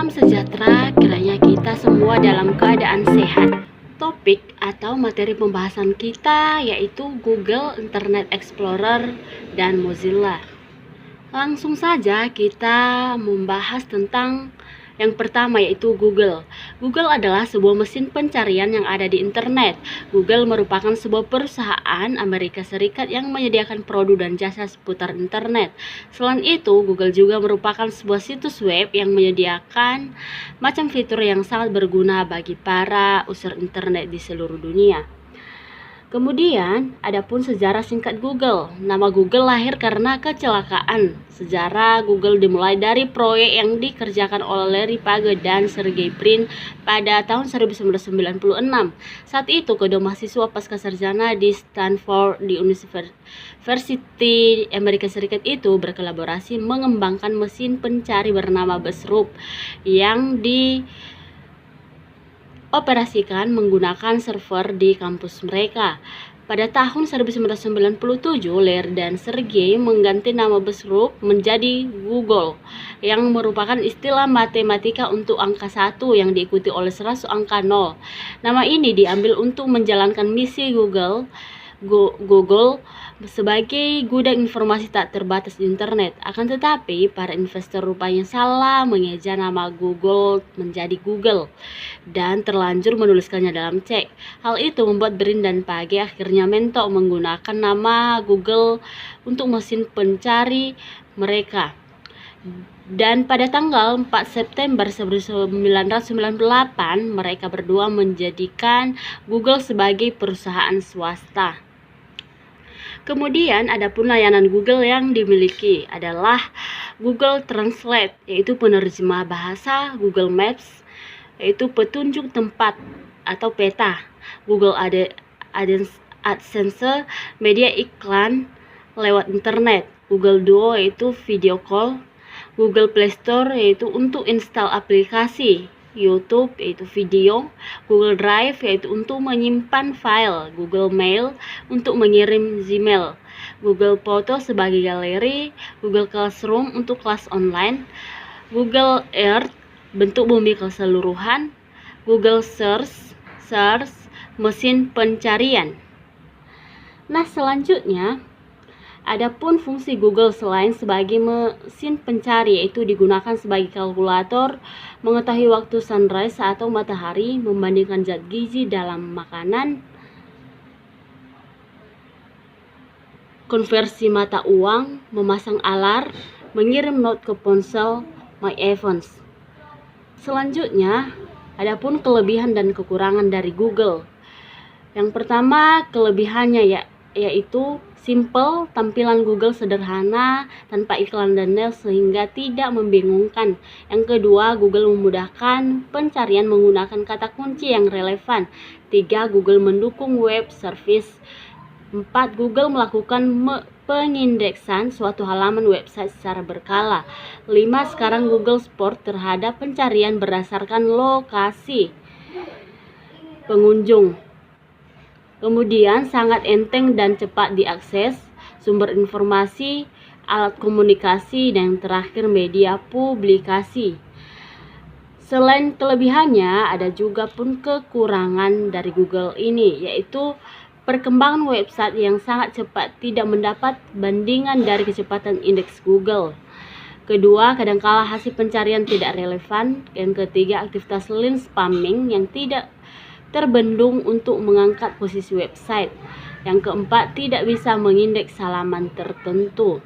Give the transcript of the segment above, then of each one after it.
Salam sejahtera, kiranya kita semua dalam keadaan sehat. Topik atau materi pembahasan kita yaitu Google, Internet Explorer, dan Mozilla. Langsung saja kita membahas tentang yang pertama yaitu Google. Google adalah sebuah mesin pencarian yang ada di internet. Google merupakan sebuah perusahaan Amerika Serikat yang menyediakan produk dan jasa seputar internet. Selain itu, Google juga merupakan sebuah situs web yang menyediakan macam fitur yang sangat berguna bagi para user internet di seluruh dunia. Kemudian, adapun sejarah singkat Google. Nama Google lahir karena kecelakaan. Sejarah Google dimulai dari proyek yang dikerjakan oleh Larry Page dan Sergey Brin pada tahun 1996. Saat itu, kedua mahasiswa pascasarjana di Stanford di University Amerika Serikat itu berkolaborasi mengembangkan mesin pencari bernama Buzzsprout yang operasikan menggunakan server di kampus mereka. Pada tahun 1997, Larry dan Sergey mengganti nama Buzzsprout menjadi Google, yang merupakan istilah matematika untuk angka 1 yang diikuti oleh 100 angka 0. Nama ini diambil untuk menjalankan misi Google sebagai gudang informasi tak terbatas di internet. Akan tetapi, para investor rupanya salah mengeja nama Google menjadi Google dan terlanjur menuliskannya dalam cek. Hal itu membuat Brin dan Page akhirnya mentok menggunakan nama Google untuk mesin pencari mereka. Dan pada tanggal 4 September 1998, mereka berdua menjadikan Google sebagai perusahaan swasta. Kemudian adapun layanan Google yang dimiliki adalah Google Translate, yaitu penerjemah bahasa, Google Maps, yaitu petunjuk tempat atau peta, Google AdSense, media iklan lewat internet, Google Duo yaitu video call, Google Play Store yaitu untuk install aplikasi, YouTube yaitu video, Google Drive yaitu untuk menyimpan file, Google Mail untuk mengirim Gmail, Google Photo sebagai galeri, Google Classroom untuk kelas online, Google Earth bentuk bumi keseluruhan, Google Search mesin pencarian. Nah, selanjutnya adapun fungsi Google selain sebagai mesin pencari yaitu digunakan sebagai kalkulator, mengetahui waktu sunrise atau matahari, membandingkan zat gizi dalam makanan, konversi mata uang, memasang alarm, mengirim note ke ponsel My iPhones. Selanjutnya, adapun kelebihan dan kekurangan dari Google. Yang pertama, kelebihannya yaitu simple, tampilan Google sederhana, tanpa iklan dan nails sehingga tidak membingungkan. Yang kedua, Google memudahkan pencarian menggunakan kata kunci yang relevan. 3. Google mendukung web service. 4. Google melakukan pengindeksan suatu halaman website secara berkala. 5. Sekarang Google Support terhadap pencarian berdasarkan lokasi pengunjung. Kemudian sangat enteng dan cepat diakses, sumber informasi, alat komunikasi, dan terakhir media publikasi. Selain kelebihannya, ada juga pun kekurangan dari Google ini, yaitu perkembangan website yang sangat cepat, tidak mendapat bandingan dari kecepatan indeks Google. Kedua, kadangkala hasil pencarian tidak relevan. Yang ketiga, aktivitas link spamming yang tidak terbendung untuk mengangkat posisi website. Yang keempat, tidak bisa mengindeks halaman tertentu.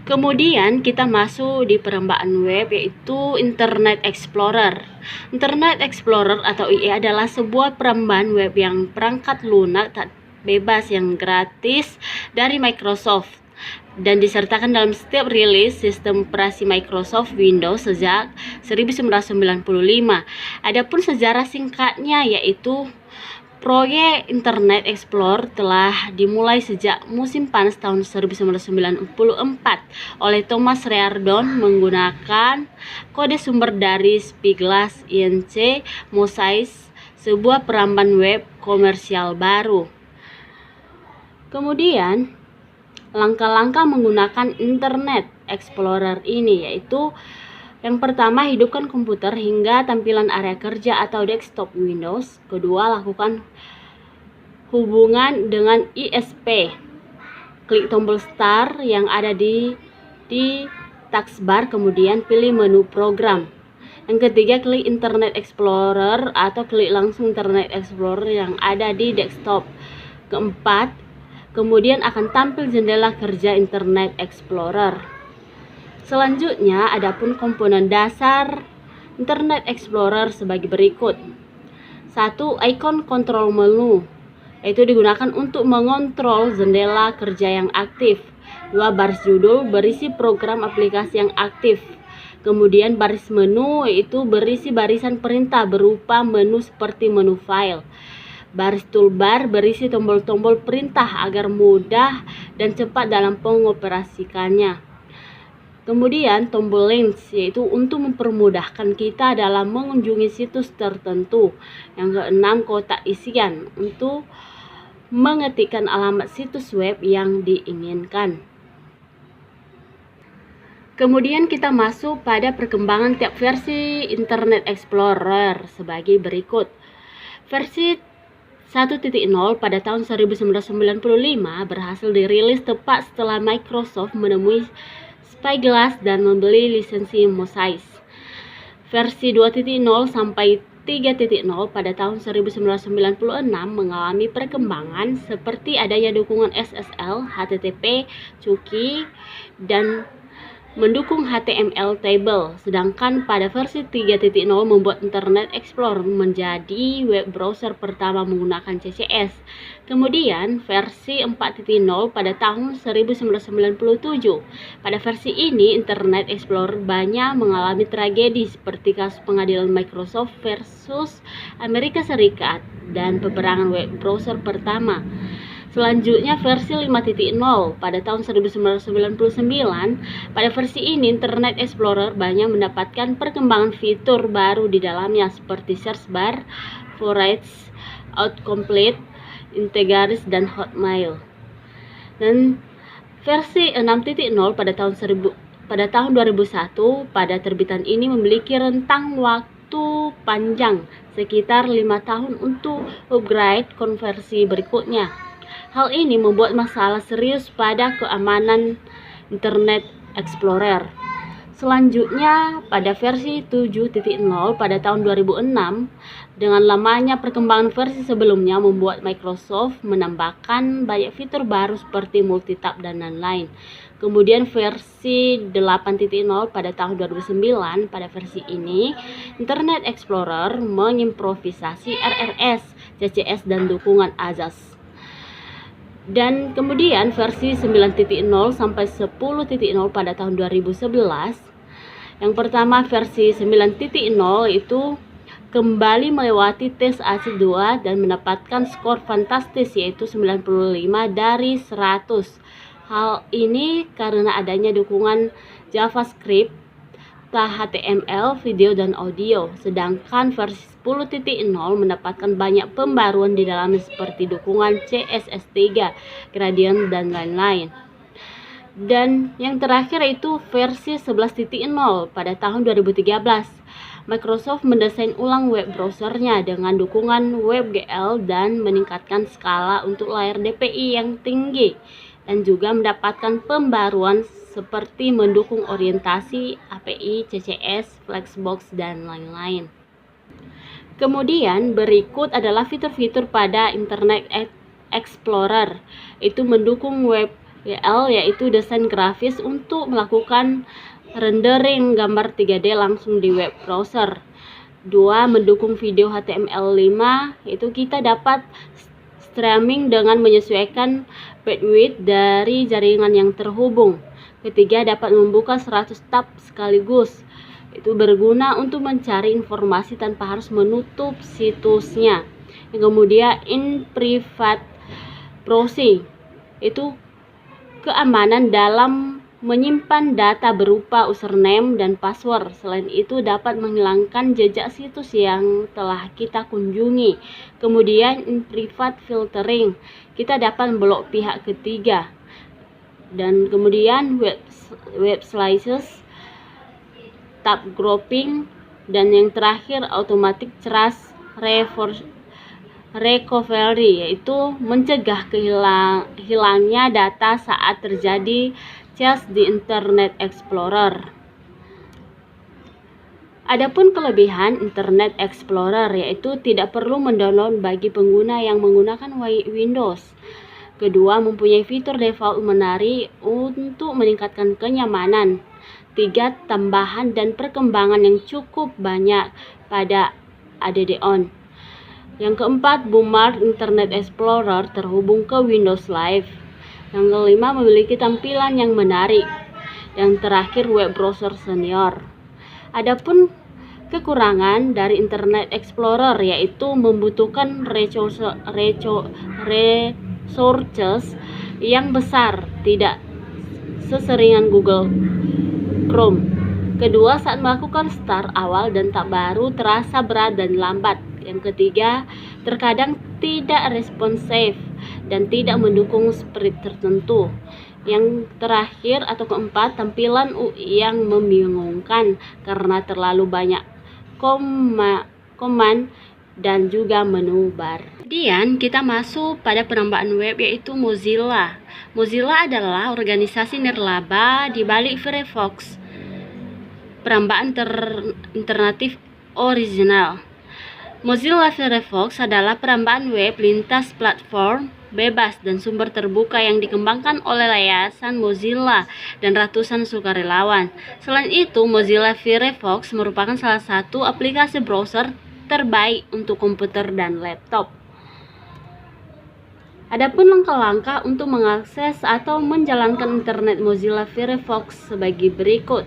Kemudian kita masuk di perembaan web yaitu Internet Explorer. Internet Explorer atau IE adalah sebuah perembaan web yang perangkat lunak tak bebas yang gratis dari Microsoft dan disertakan dalam setiap rilis sistem operasi Microsoft Windows sejak 1995. Adapun sejarah singkatnya yaitu proyek Internet Explorer telah dimulai sejak musim panas tahun 1994 oleh Thomas Reardon menggunakan kode sumber dari Spyglass Inc. Mosaic, sebuah perambaan web komersial baru. Kemudian langkah-langkah menggunakan Internet Explorer ini yaitu Yang pertama, hidupkan komputer hingga tampilan area kerja atau desktop Windows. Kedua, lakukan hubungan dengan ISP. Klik tombol Start yang ada di taskbar, kemudian pilih menu program. Yang ketiga, klik Internet Explorer atau klik langsung Internet Explorer yang ada di desktop. Keempat, kemudian akan tampil jendela kerja Internet Explorer. Selanjutnya, adapun komponen dasar Internet Explorer sebagai berikut. 1. Icon kontrol menu, yaitu digunakan untuk mengontrol jendela kerja yang aktif. 2. Baris judul berisi program aplikasi yang aktif. Kemudian baris menu yaitu berisi barisan perintah berupa menu seperti menu file. Baris toolbar berisi tombol-tombol perintah agar mudah dan cepat dalam pengoperasikannya. Kemudian tombol links yaitu untuk mempermudahkan kita dalam mengunjungi situs tertentu. Yang keenam, kotak isian untuk mengetikkan alamat situs web yang diinginkan. Kemudian kita masuk pada perkembangan tiap versi Internet Explorer sebagai berikut. Versi 1.0 pada tahun 1995 berhasil dirilis tepat setelah Microsoft menemui Spyglass dan membeli lisensi Mosaic. Versi 2.0 sampai 3.0 pada tahun 1996 mengalami perkembangan seperti adanya dukungan SSL, HTTP, cookie, dan mendukung HTML table. Sedangkan pada versi 3.0 membuat Internet Explorer menjadi web browser pertama menggunakan CCS. Kemudian versi 4.0 pada tahun 1997. Pada versi ini Internet Explorer banyak mengalami tragedi seperti kasus pengadilan Microsoft versus Amerika Serikat dan peperangan web browser pertama. Selanjutnya versi 5.0 pada tahun 1999. Pada versi ini Internet Explorer banyak mendapatkan perkembangan fitur baru di dalamnya seperti search bar, forage, autocomplete, integraris, dan hotmail. Dan versi 6.0 pada tahun 2001 pada terbitan ini memiliki rentang waktu panjang sekitar 5 tahun untuk upgrade konversi berikutnya. Hal ini membuat masalah serius pada keamanan Internet Explorer. Selanjutnya, pada versi 7.0 pada tahun 2006, dengan lamanya perkembangan versi sebelumnya membuat Microsoft menambahkan banyak fitur baru seperti multitab dan lain-lain. Kemudian versi 8.0 pada tahun 2009, pada versi ini Internet Explorer mengimprovisasi RRS, CCS, dan dukungan AJAX. Dan kemudian versi 9.0 sampai 10.0 pada tahun 2011. Yang pertama versi 9.0 itu kembali melewati tes ACID 2 dan mendapatkan skor fantastis yaitu 95 dari 100. Hal ini karena adanya dukungan JavaScript, HTML, video, dan audio. Sedangkan versi 10.0 mendapatkan banyak pembaruan di dalamnya seperti dukungan CSS3, gradient, dan lain-lain. Dan yang terakhir itu versi 11.0 pada tahun 2013. Microsoft mendesain ulang web browsernya dengan dukungan WebGL dan meningkatkan skala untuk layar DPI yang tinggi, dan juga mendapatkan pembaruan seperti mendukung orientasi, API, CCS, Flexbox, dan lain-lain. Kemudian berikut adalah fitur-fitur pada Internet Explorer. Itu mendukung WebGL yaitu desain grafis untuk melakukan rendering gambar 3D langsung di web browser. 2. Mendukung video HTML5, yaitu kita dapat streaming dengan menyesuaikan bandwidth dari jaringan yang terhubung. Ketiga, dapat membuka 100 tab sekaligus. Itu berguna untuk mencari informasi tanpa harus menutup situsnya. Yang kemudian in private browsing, itu keamanan dalam menyimpan data berupa username dan password. Selain itu dapat menghilangkan jejak situs yang telah kita kunjungi. Kemudian in private filtering, kita dapat memblok pihak ketiga. Dan kemudian web slices, tab grouping, dan yang terakhir automatic trace recovery, yaitu mencegah hilangnya data saat terjadi cache di Internet Explorer. Adapun kelebihan Internet Explorer yaitu tidak perlu mendownload bagi pengguna yang menggunakan Windows. Kedua, mempunyai fitur default menarik untuk meningkatkan kenyamanan. Tiga, tambahan dan perkembangan yang cukup banyak pada add-on. Yang keempat, Bookmark Internet Explorer terhubung ke Windows Live. Yang kelima, memiliki tampilan yang menarik. Yang terakhir, web browser senior. Adapun kekurangan dari Internet Explorer yaitu membutuhkan resources yang besar, tidak seseringan Google Chrome. Kedua, saat melakukan start awal dan tak baru terasa berat dan lambat. Yang ketiga, terkadang tidak responsif dan tidak mendukung sprint tertentu. Yang terakhir atau keempat, tampilan UI yang membingungkan karena terlalu banyak command dan juga menu bar. Kemudian kita masuk pada penambahan web yaitu Mozilla. Mozilla adalah organisasi nirlaba di balik Firefox, perambaan alternatif original. Mozilla Firefox adalah perambaan web lintas platform bebas dan sumber terbuka yang dikembangkan oleh Yayasan Mozilla dan ratusan sukarelawan. Selain itu, Mozilla Firefox merupakan salah satu aplikasi browser terbaik untuk komputer dan laptop. Adapun langkah-langkah untuk mengakses atau menjalankan internet Mozilla Firefox sebagai berikut,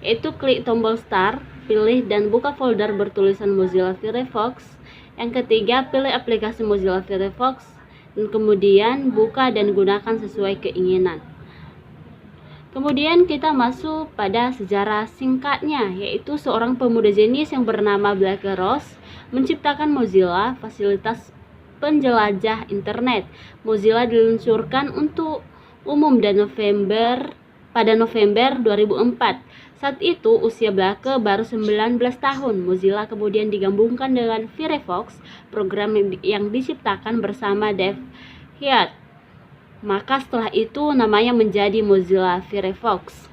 yaitu klik tombol Start, pilih dan buka folder bertulisan Mozilla Firefox. Yang ketiga, pilih aplikasi Mozilla Firefox dan kemudian buka dan gunakan sesuai keinginan. Kemudian kita masuk pada sejarah singkatnya, yaitu seorang pemuda jenius yang bernama Black Rose menciptakan Mozilla, fasilitas penjelajah internet. Mozilla diluncurkan untuk umum pada November 2004. Saat itu usia Blake baru 19 tahun. Mozilla kemudian digabungkan dengan Firefox, program yang diciptakan bersama Dave Hyatt. Maka setelah itu namanya menjadi Mozilla Firefox.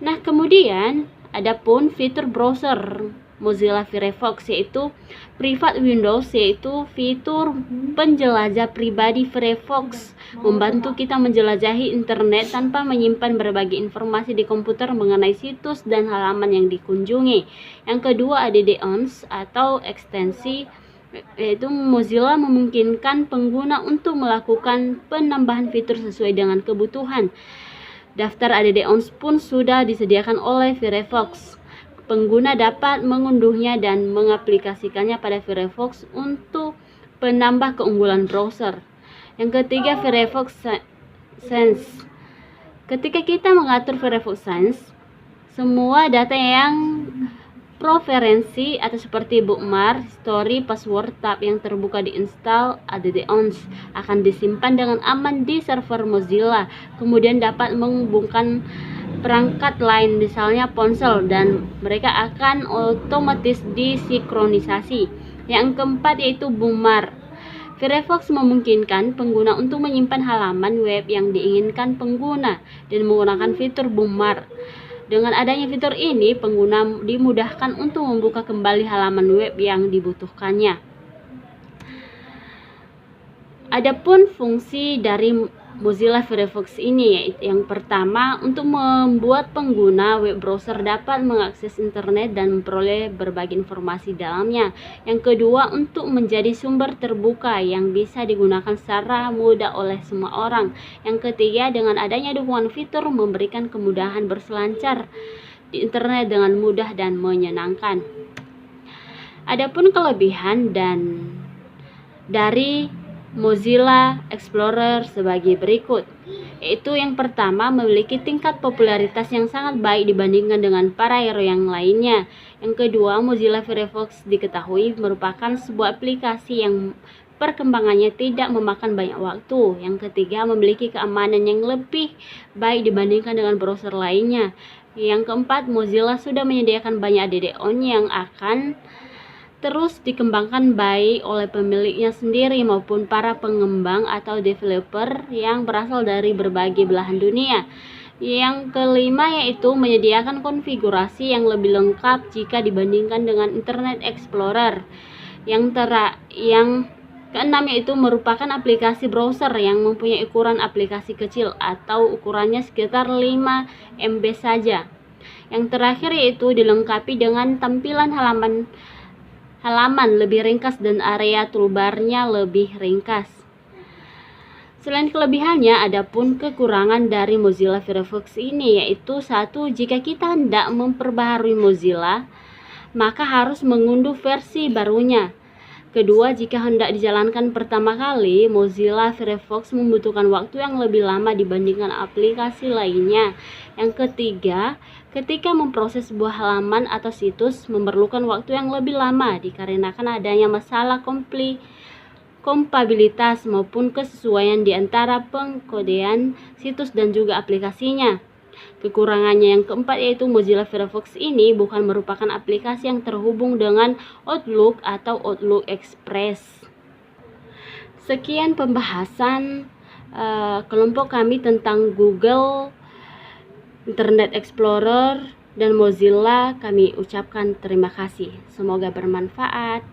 Nah, kemudian adapun fitur browser Mozilla Firefox yaitu Private Windows, yaitu fitur penjelajah pribadi Firefox, membantu kita menjelajahi internet tanpa menyimpan berbagai informasi di komputer mengenai situs dan halaman yang dikunjungi. Yang kedua, add-ons atau ekstensi, yaitu Mozilla memungkinkan pengguna untuk melakukan penambahan fitur sesuai dengan kebutuhan. Daftar add-ons pun sudah disediakan oleh Firefox. Pengguna dapat mengunduhnya dan mengaplikasikannya pada Firefox untuk penambah keunggulan browser. Yang ketiga, Firefox Sense. Ketika kita mengatur Firefox Sense, semua data yang preferensi atau seperti bookmark, history, password, tab yang terbuka di install add-ons akan disimpan dengan aman di server Mozilla. Kemudian dapat menghubungkan perangkat lain, misalnya ponsel, dan mereka akan otomatis disinkronisasi. Yang keempat yaitu bookmark. Firefox memungkinkan pengguna untuk menyimpan halaman web yang diinginkan pengguna dan menggunakan fitur bookmark. Dengan adanya fitur ini, pengguna dimudahkan untuk membuka kembali halaman web yang dibutuhkannya. Adapun fungsi dari Mozilla Firefox ini, yang pertama, untuk membuat pengguna web browser dapat mengakses internet dan memperoleh berbagai informasi dalamnya. Yang kedua, untuk menjadi sumber terbuka yang bisa digunakan secara mudah oleh semua orang. Yang ketiga, dengan adanya dukungan fitur memberikan kemudahan berselancar di internet dengan mudah dan menyenangkan. Adapun kelebihan dari Mozilla Explorer sebagai berikut, yaitu yang pertama, memiliki tingkat popularitas yang sangat baik dibandingkan dengan para hero yang lainnya. Yang kedua, Mozilla Firefox diketahui merupakan sebuah aplikasi yang perkembangannya tidak memakan banyak waktu. Yang ketiga, memiliki keamanan yang lebih baik dibandingkan dengan browser lainnya. Yang keempat, Mozilla sudah menyediakan banyak add-on yang akan terus dikembangkan baik oleh pemiliknya sendiri maupun para pengembang atau developer yang berasal dari berbagai belahan dunia. Yang kelima yaitu menyediakan konfigurasi yang lebih lengkap jika dibandingkan dengan Internet Explorer. Yang keenam yaitu merupakan aplikasi browser yang mempunyai ukuran aplikasi kecil atau ukurannya sekitar 5 MB saja. Yang terakhir yaitu dilengkapi dengan tampilan halaman lebih ringkas dan area toolbar-nya lebih ringkas. Selain kelebihannya, adapun kekurangan dari Mozilla Firefox ini yaitu satu, jika kita hendak memperbaharui Mozilla, maka harus mengunduh versi barunya. Kedua, jika hendak dijalankan pertama kali, Mozilla Firefox membutuhkan waktu yang lebih lama dibandingkan aplikasi lainnya. Yang ketiga, ketika memproses sebuah halaman atau situs memerlukan waktu yang lebih lama dikarenakan adanya masalah kompatibilitas maupun kesesuaian di antara pengkodean situs dan juga aplikasinya. Kekurangannya yang keempat yaitu Mozilla Firefox ini bukan merupakan aplikasi yang terhubung dengan Outlook atau Outlook Express. Sekian pembahasan kelompok kami tentang Google, Internet Explorer, dan Mozilla. Kami ucapkan terima kasih. Semoga bermanfaat.